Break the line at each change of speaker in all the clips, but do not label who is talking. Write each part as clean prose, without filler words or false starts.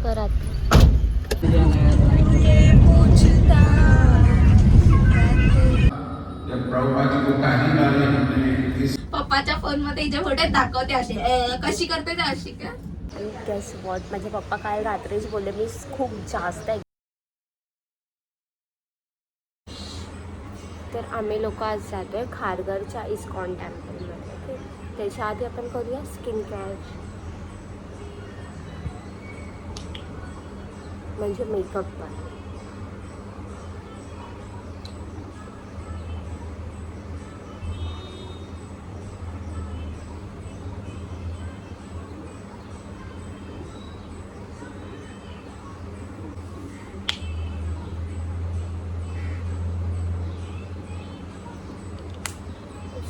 परत
पप्पाच्या फोन मध्ये हिच्या फोटो दाखवते असे कशी करते ते अशी का.
गेस वॉट, माझे पप्पा काल रात्रीच बोलले मी खूप जास्त आहे. तर आम्ही लोक आज जातोय खारघरच्या इस्कॉन टेम्पलमध्ये. त्याच्या आधी आपण करूया स्किन केअर, म्हणजे मेकअप पण.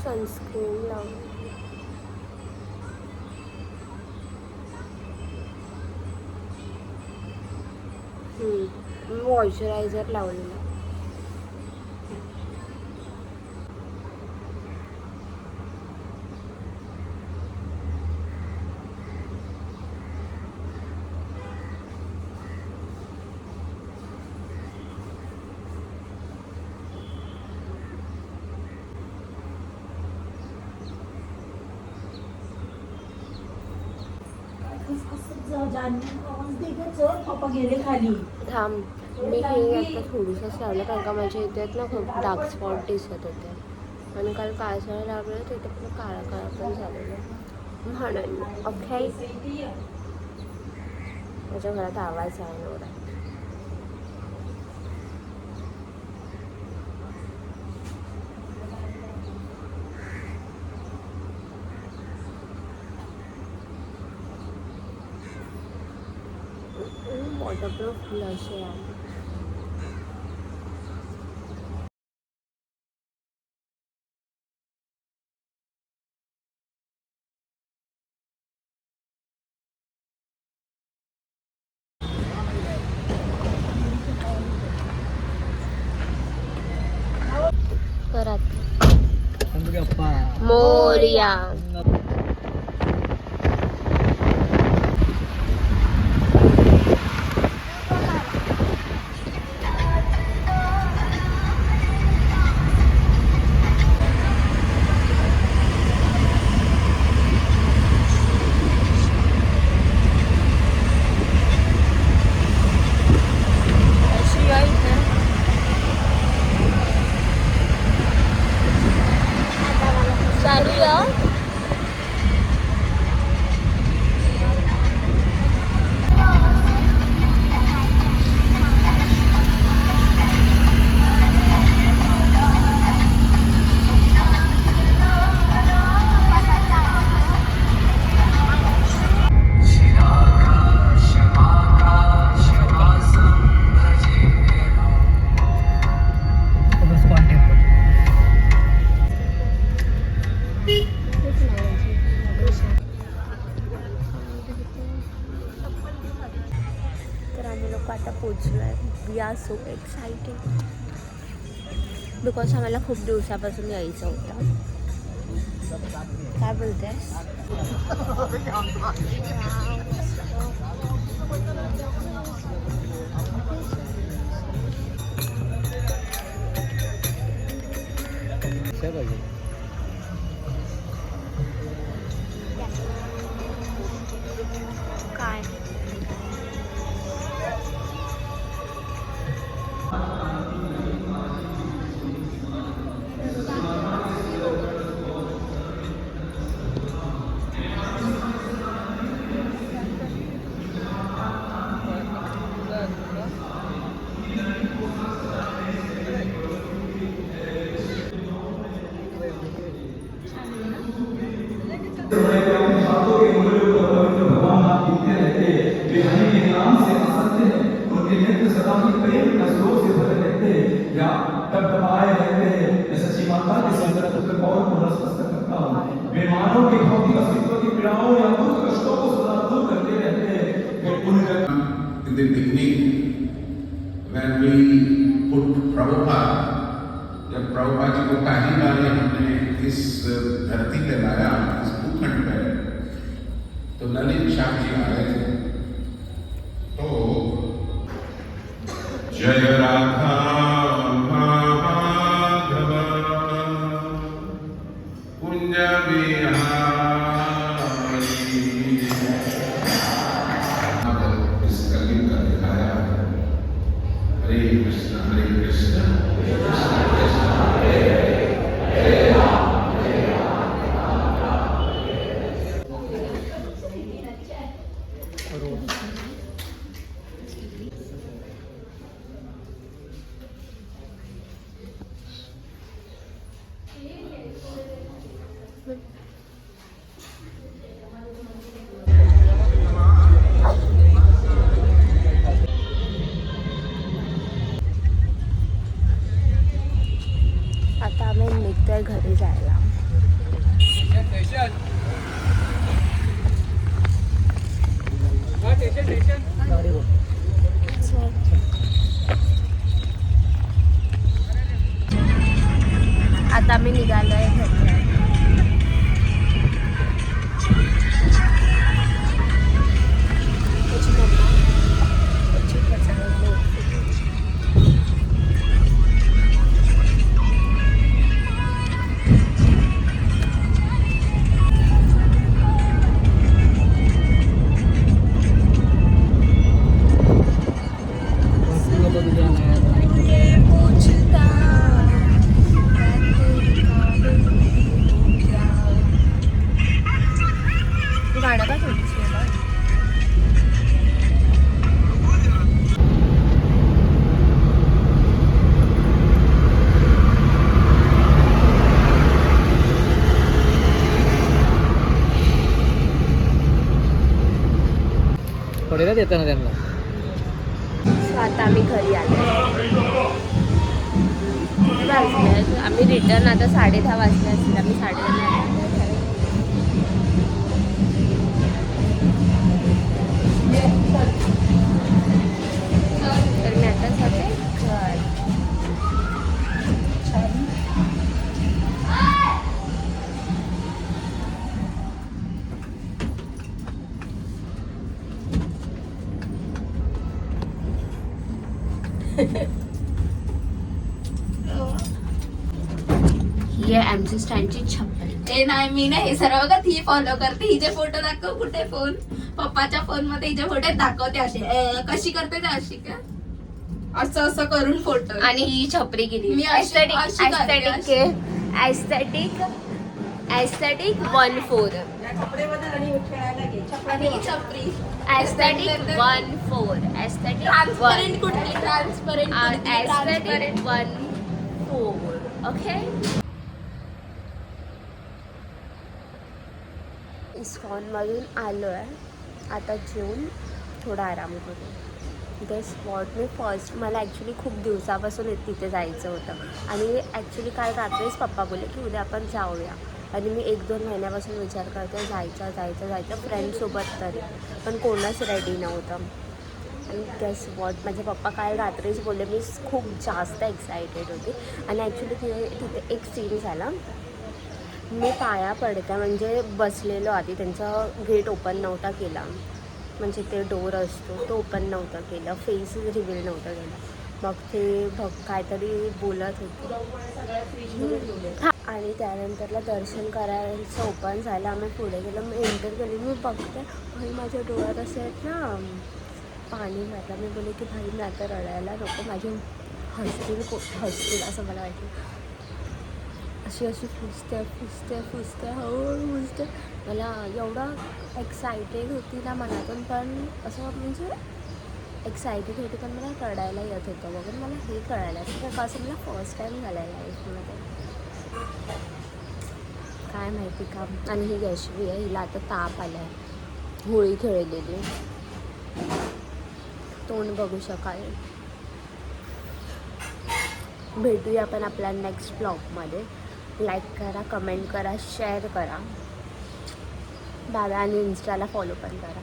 सनस्क्रीन लावून मॉइश्चरायझर लावलेलं. थांब, मी हे आता थोडंसंच लावलं कारण का माझ्या इथे ना खूप डार्क स्पॉट दिसत होते आणि काल काळसळ लागलं तिथे पण काळा काळा पण झालेलं म्हणून. ओके, माझ्या घरात आवाज आहे एवढा. वॉटरप्रूफ ब्लश आहे. परत मोरया. तर आम्ही लोक आता पोचलो आहे. We are so excited because आम्हाला खूप दिवसापासून यायचं होतं. काय बोलतेस? काय
बेमानों के भौतिक अस्तित्व की पीड़ाओं या दुख कष्टों को सदा दूर करते रहते हैं. In the beginning, when we put Prabhupada, जब प्रभुपाद जी को पहली बार हमने इस धरती पे लाया, इस भूखंड पे, तो ललित शाह जी आए थे. तो जय राधा माधव कुंज बिहारी। इस कलयुग का दिखाया हरे कृष्ण
आता आम्ही निघतोय घरी जायला. आता आम्ही निघालोय घरी. गाणं का थोडीच
थोडेला देतं ना त्यांना.
आता आम्ही घरी आलो. वाजले आम्ही रिटर्न आता 10:30 वाजले असतील. आम्ही 10:30 तर मी आता जाते घर. ही आहे आमची स्टँडची छप्पन.
ए नाही, मी नाही, हे सर्व का ती फॉलो करते. हिचे फोटो दाखव. कुठे फोन? पप्पाच्या फोन मध्ये हिचे फोटो दाखवते असे. कशी करते ते अशी का? असं असं करून फोटो.
आणि ही छपरी केली.
मी अशी- अशी करते, अशी.
ॲस्थेटिक 1-4.
आणि ही छपरी.
ॲस्थेटिक 1-4. ॲस्थेटिक
ट्रान्सपरंट कुठली? Transparent
aesthetic 1-4. ओके. इस्कॉनमधून आलो आहे. आता जेवून थोडा आराम करू. ते स्पॉट मी मला ॲक्च्युली खूप दिवसापासून तिथे जायचं होतं. आणि ॲक्च्युली काल रात्रीच पप्पा बोलले की उद्या आपण जाऊया. आणि मी 1-2 महिन्यापासून विचार करते जायचं फ्रेंडसोबत तरी. पण कोणच रेडी नव्हतं. आणि त्या स्पॉट माझे पप्पा काल रात्रीच बोलले. मी खूप जास्त एक्सायटेड होती. आणि ॲक्च्युली तिथे एक सीन झाला. मी पाया पडत्या म्हणजे बसलेलो आधी. त्यांचा गेट ओपन नव्हता केला. म्हणजे ते डोर असतो तो ओपन नव्हता केला. फेस रिव्हील नव्हता केला. मग ते काहीतरी बोलत होते. आणि त्यानंतरला दर्शन करायचं ओपन झालं. आम्ही पुढे गेलो. मी एंटर केली. मी बघते भाई माझ्या डोळ्यात असे आहेत ना पाणी मारलं. मी बोलले की भाई मी आता रडायला नको. माझे हसतील असं मला वाटलं. अशी फुसते हळूहळू फुसते. मला एवढा एक्सायटेड होती ना मनातून. पण असं म्हणजे एक्सायटेड होती पण मला रडायला येत होतं वगैरे. मला हे कळायला असं मला फर्स्ट टाईम झालं आहे लाईफमध्ये. काय माहिती का. आणि ही यशवी आहे. हिला आता ताप आला आहे. होळी खेळलेली. तोंड बघू शकाल. भेटूया आपण आपल्या नेक्स्ट ब्लॉगमध्ये. लाईक करा, कमेंट करा, शेअर करा. दादा आणि इन्स्टाला फॉलो पण करा.